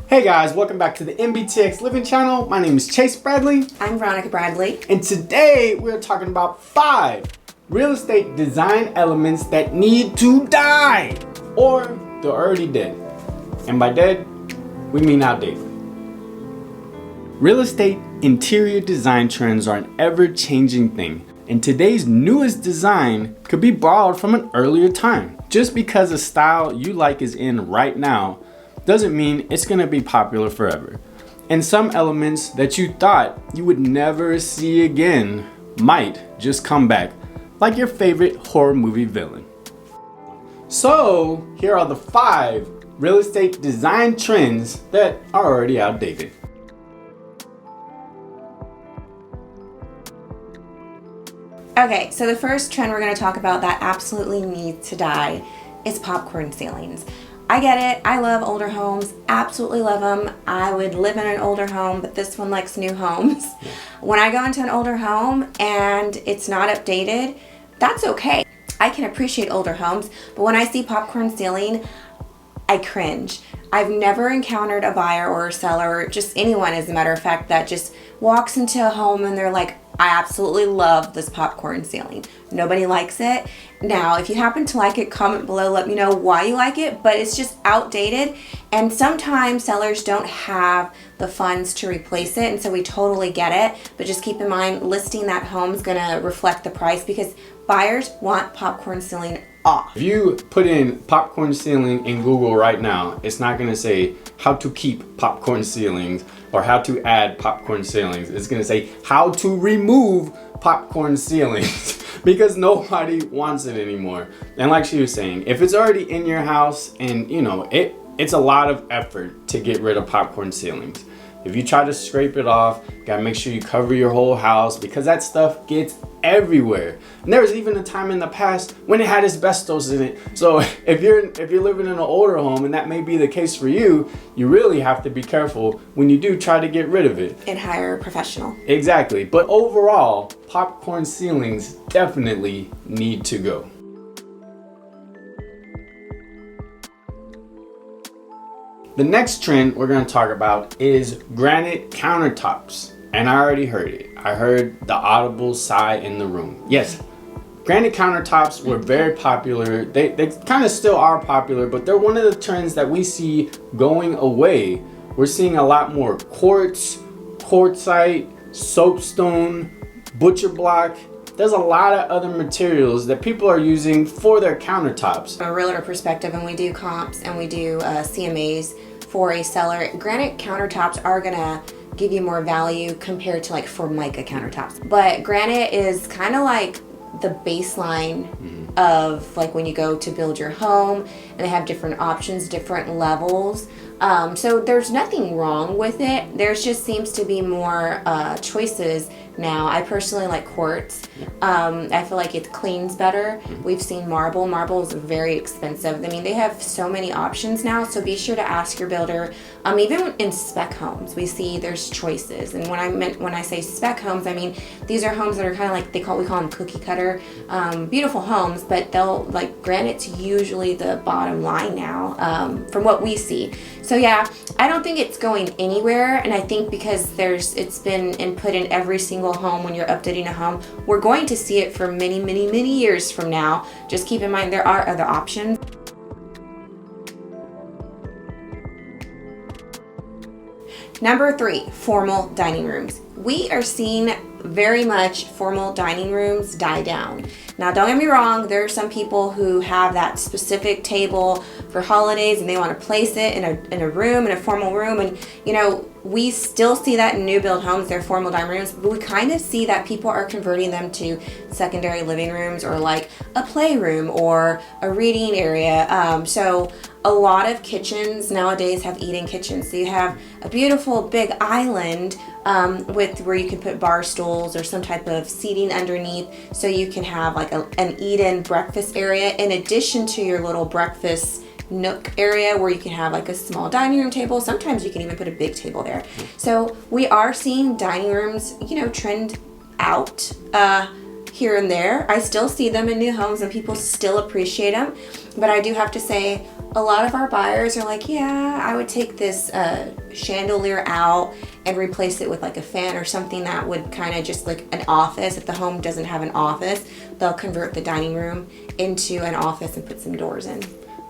Hey guys, welcome back to the NBTX Living channel. My name is Chase Bradley. I'm Veronica Bradley. And today we're talking about 5 real estate design elements that need to die or they're already dead. And by dead, we mean outdated. Real estate interior design trends are an ever-changing thing, and today's newest design could be borrowed from an earlier time. Just because a style you like is in right now doesn't mean it's gonna be popular forever. And some elements that you thought you would never see again might just come back, like your favorite horror movie villain. So here are the 5 real estate design trends that are already outdated. Okay, so the first trend we're going to talk about that absolutely needs to die is popcorn ceilings. I get it. I love older homes. Absolutely love them. I would live in an older home, but this one likes new homes. When I go into an older home and it's not updated, that's okay. I can appreciate older homes, but when I see popcorn ceiling, I cringe. I've never encountered a buyer or a seller, or just anyone as a matter of fact, that just walks into a home and they're like, I absolutely love this popcorn ceiling. Nobody likes it. Now, if you happen to like it, comment below, let me know why you like it, but it's just outdated. And sometimes sellers don't have the funds to replace it, and so we totally get it. But just keep in mind, listing that home is gonna reflect the price because buyers want popcorn ceiling off. If you put in popcorn ceiling in Google right now, it's not gonna say how to keep popcorn ceilings or how to add popcorn ceilings. It's gonna say how to remove popcorn ceilings because nobody wants it anymore. And like she was saying, if it's already in your house and you know, it's a lot of effort to get rid of popcorn ceilings. If you try to scrape it off, gotta make sure you cover your whole house because that stuff gets everywhere. And there was even a time in the past when it had asbestos in it. So if you're living in an older home, and that may be the case for you, you really have to be careful when you do try to get rid of it. And hire a professional. Exactly. But overall, popcorn ceilings definitely need to go. The next trend we're going to talk about is granite countertops. And I already heard it. I heard the audible sigh in the room. Yes, granite countertops were very popular. They kind of still are popular, but they're one of the trends that we see going away. We're seeing a lot more quartz, quartzite, soapstone, butcher block. There's a lot of other materials that people are using for their countertops. From a realtor perspective, and we do comps and we do CMAs for a seller, granite countertops are gonna give you more value compared to like Formica countertops. But granite is kind of like the baseline of like when you go to build your home, and they have different options, different levels. So there's nothing wrong with it. There just seems to be more choices now. I personally like quartz. I feel like it cleans better. We've seen marble. Marble is very expensive. I mean, they have so many options now, so be sure to ask your builder. Even in spec homes, we see there's choices. And when I say spec homes, I mean these are homes that are kind of like we call them cookie cutter, beautiful homes, but they'll like granite's usually the bottom line now from what we see. So yeah, I don't think it's going anywhere, and I think because it's been input in every single home when you're updating a home, we're going to see it for many, many, many years from now. Just keep in mind there are other options. Number 3, formal dining rooms. We are seeing very much formal dining rooms die down. Now, don't get me wrong, there are some people who have that specific table for holidays and they want to place it in a room, in a formal room, and you know, we still see that in new build homes, they're formal dining rooms, but we kind of see that people are converting them to secondary living rooms or like a playroom or a reading area. So a lot of kitchens nowadays have eat-in kitchens. So you have a beautiful big island with where you can put bar stools or some type of seating underneath, so you can have like an eat-in breakfast area in addition to your little breakfast nook area where you can have like a small dining room table. Sometimes you can even put a big table there. So we are seeing dining rooms, you know, trend out here and there. I still see them in new homes and people still appreciate them, but I do have to say a lot of our buyers are like, yeah, I would take this chandelier out and replace it with like a fan or something that would kind of just like an office. If the home doesn't have an office, they'll convert the dining room into an office and put some doors in.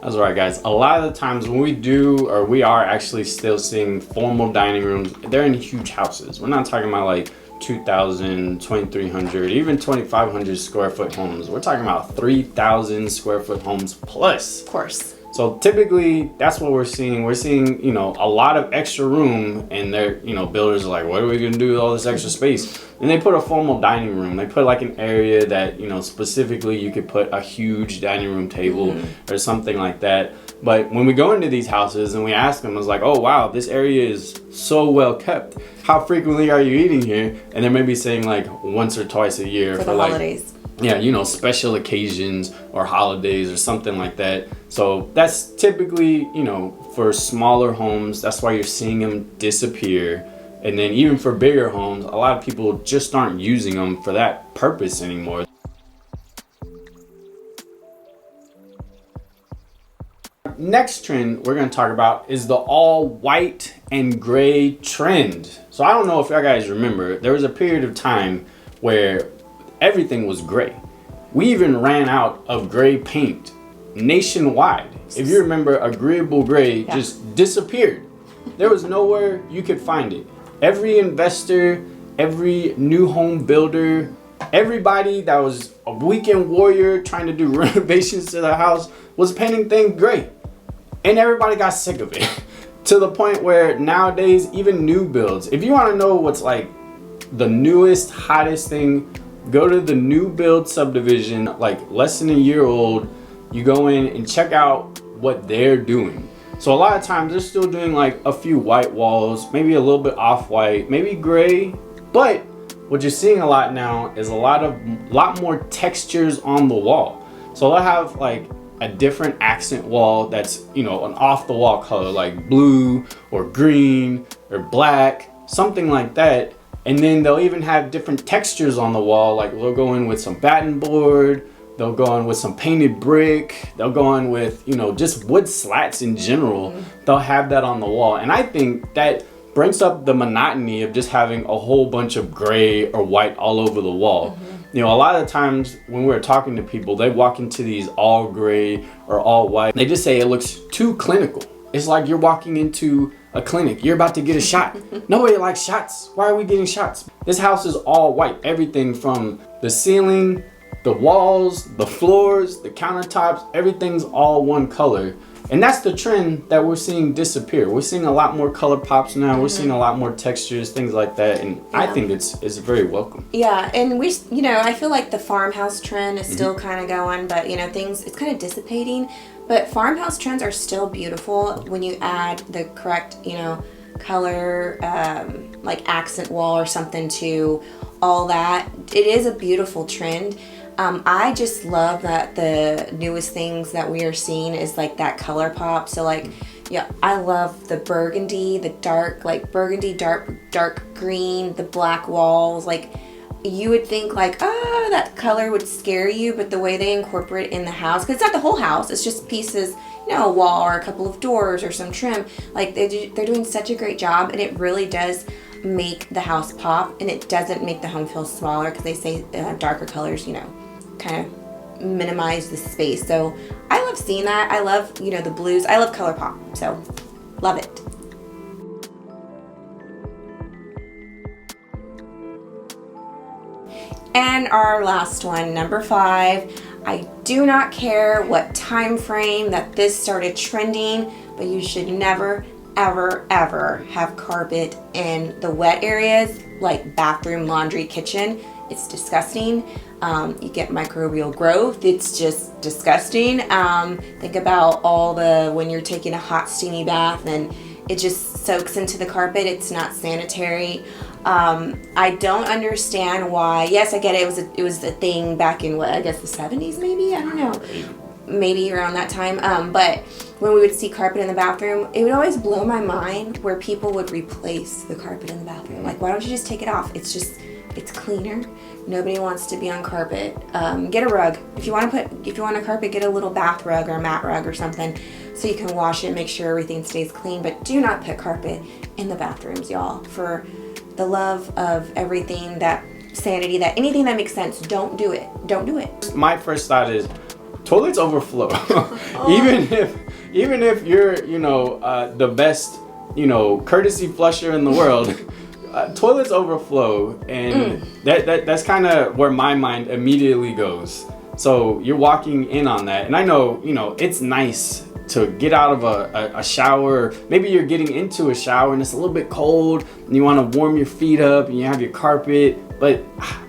That's right, guys. A lot of the times when we are actually still seeing formal dining rooms, they're in huge houses. We're not talking about like 2,000, 2,300, even 2,500 square foot homes. We're talking about 3,000 square foot homes plus. Of course. So typically that's what we're seeing. We're seeing, you know, a lot of extra room, and they're, you know, builders are like, what are we gonna do with all this extra space? And they put a formal dining room. They put like an area that, you know, specifically you could put a huge dining room table or something like that. But when we go into these houses and we ask them, it's like, oh wow, this area is so well kept. How frequently are you eating here? And they're maybe saying like once or twice a year for the like holidays. Yeah, you know, special occasions or holidays or something like that. So that's typically, you know, for smaller homes, that's why you're seeing them disappear. And then even for bigger homes, a lot of people just aren't using them for that purpose anymore. Next trend we're going to talk about is the all white and gray trend. So I don't know if you guys remember, there was a period of time where everything was gray. We even ran out of gray paint nationwide. If you remember, agreeable gray just disappeared. There was nowhere you could find it. Every investor, every new home builder, everybody that was a weekend warrior trying to do renovations to their house was painting things gray. And everybody got sick of it. To the point where nowadays, even new builds, if you want to know what's like the newest, hottest thing, go to the new build subdivision, like less than a year old. You go in and check out what they're doing. So a lot of times they're still doing like a few white walls, maybe a little bit off-white, maybe gray. But what you're seeing a lot now is a lot more textures on the wall. So they'll have like a different accent wall that's, you know, an off-the-wall color like blue or green or black, something like that. And then they'll even have different textures on the wall, like they'll go in with some batten board, they'll go in with some painted brick, they'll go in with, you know, just wood slats in general. They'll have that on the wall. And I think that breaks up the monotony of just having a whole bunch of gray or white all over the wall. You know, a lot of times when we're talking to people, they walk into these all gray or all white. They just say it looks too clinical. It's like you're walking into a clinic. You're about to get a shot. Nobody likes shots. Why are we getting shots? This house is all white. Everything from the ceiling, the walls, the floors, the countertops, everything's all one color. And that's the trend that we're seeing disappear. We're seeing a lot more color pops now. We're seeing a lot more textures, things like that. And I think it's very welcome. Yeah, and we, you know, I feel like the farmhouse trend is still kind of going, but you know, it's kind of dissipating. But farmhouse trends are still beautiful when you add the correct, you know, color, like accent wall or something to all that. It is a beautiful trend. I just love that the newest things that we are seeing is like that color pop. So like, yeah, I love the burgundy, the dark, like burgundy, dark green, the black walls. Like you would think like, that color would scare you, but the way they incorporate it in the house, because it's not the whole house, it's just pieces, you know, a wall or a couple of doors or some trim. Like they're doing such a great job, and it really does make the house pop, and it doesn't make the home feel smaller, because they say darker colors, you know, kind of minimize the space. So I love seeing that. I love, you know, the blues. I love color pop, so love it. And our last one, number 5. I do not care what time frame that this started trending, but you should never, ever, ever have carpet in the wet areas like bathroom, laundry, kitchen. It's disgusting. You get microbial growth. It's just disgusting. Think about when you're taking a hot steamy bath and it just soaks into the carpet. It's not sanitary. I don't understand why. Yes, I get it. It was a thing back in what, I guess the 70s maybe? I don't know. Maybe around that time. But when we would see carpet in the bathroom, it would always blow my mind where people would replace the carpet in the bathroom. Like, why don't you just take it off? It's cleaner. Nobody wants to be on carpet. Get a rug. If you want a carpet, get a little bath rug or a mat rug or something. so you can wash it, make sure everything stays clean. But do not put carpet in the bathrooms, y'all. For the love of everything, that sanity, that anything that makes sense, don't do it. Don't do it. My first thought is toilets overflow. even if you're, you know, the best, you know, courtesy flusher in the world, toilets overflow, and that's kind of where my mind immediately goes. So you're walking in on that, and I know, you know, it's nice to get out of a shower. Maybe you're getting into a shower and it's a little bit cold and you want to warm your feet up and you have your carpet, but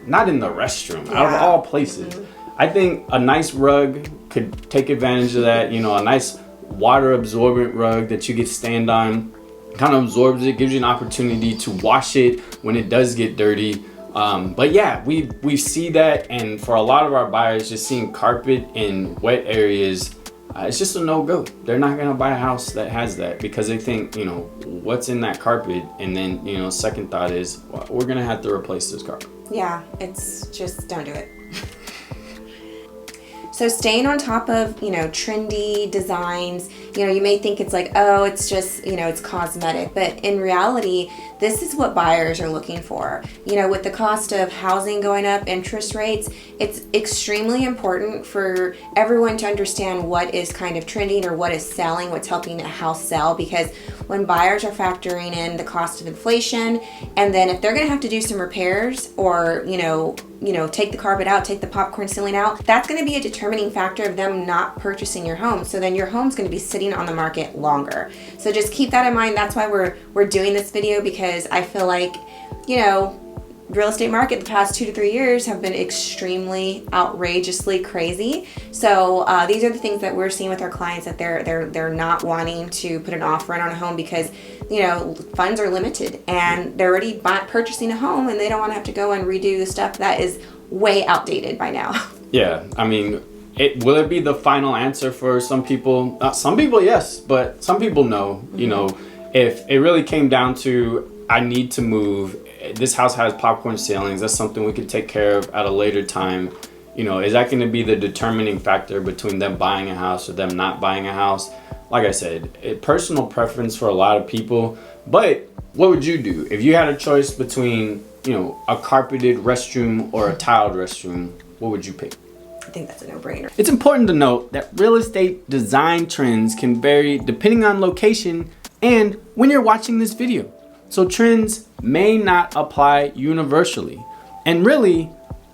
not in the restroom. Out of all places. I think a nice rug could take advantage of that. You know, a nice water absorbent rug that you can stand on, kind of absorbs it, gives you an opportunity to wash it when it does get dirty. But yeah, we see that, and for a lot of our buyers, just seeing carpet in wet areas, it's just a no-go. They're not gonna buy a house that has that because they think, you know, what's in that carpet? And then, you know, second thought is, well, we're gonna have to replace this carpet. Yeah, it's just, don't do it. So staying on top of, you know, trendy designs, you know, you may think it's like, oh, it's just, you know, it's cosmetic, but in reality, this is what buyers are looking for. You know, with the cost of housing going up, interest rates, it's extremely important for everyone to understand what is kind of trending or what is selling, what's helping a house sell, because when buyers are factoring in the cost of inflation, and then if they're gonna have to do some repairs or, you know, take the carpet out, take the popcorn ceiling out, that's gonna be a determining factor of them not purchasing your home. So then your home's gonna be sitting on the market longer. So just keep that in mind. That's why we're doing this video, because I feel like, you know, real estate market the past 2 to 3 years have been extremely outrageously crazy. So these are the things that we're seeing with our clients, that they're not wanting to put an offer in on a home because, you know, funds are limited and they're already purchasing a home and they don't want to have to go and redo the stuff that is way outdated by now. Yeah, I mean, will it be the final answer for some people? Some people, yes, but some people no. You know, if it really came down to, I need to move, this house has popcorn ceilings, that's something we could take care of at a later time. You know, is that going to be the determining factor between them buying a house or them not buying a house? Like I said, personal preference for a lot of people. But what would you do if you had a choice between, you know, a carpeted restroom or a tiled restroom? What would you pick? I think that's a no-brainer. It's important to note that real estate design trends can vary depending on location and when you're watching this video. So trends may not apply universally. And really,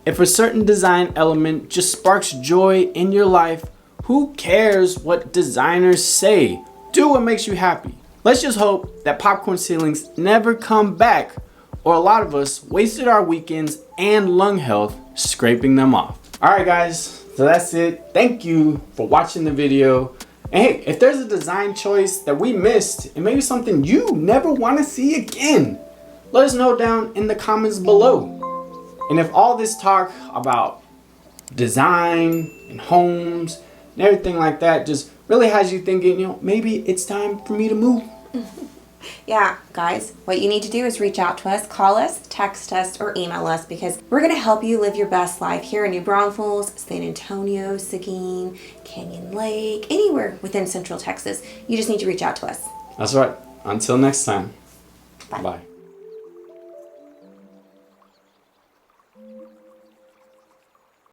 if a certain design element just sparks joy in your life, who cares what designers say? Do what makes you happy. Let's just hope that popcorn ceilings never come back, or a lot of us wasted our weekends and lung health scraping them off. All right, guys, so that's it. Thank you for watching the video. And hey, if there's a design choice that we missed, and maybe something you never want to see again, let us know down in the comments below. And if all this talk about design and homes and everything like that just really has you thinking, you know, maybe it's time for me to move. Yeah, guys, what you need to do is reach out to us, call us, text us, or email us, because we're going to help you live your best life here in New Braunfels, San Antonio, Seguin, Canyon Lake, anywhere within Central Texas. You just need to reach out to us. That's right. Until next time. Bye. Bye.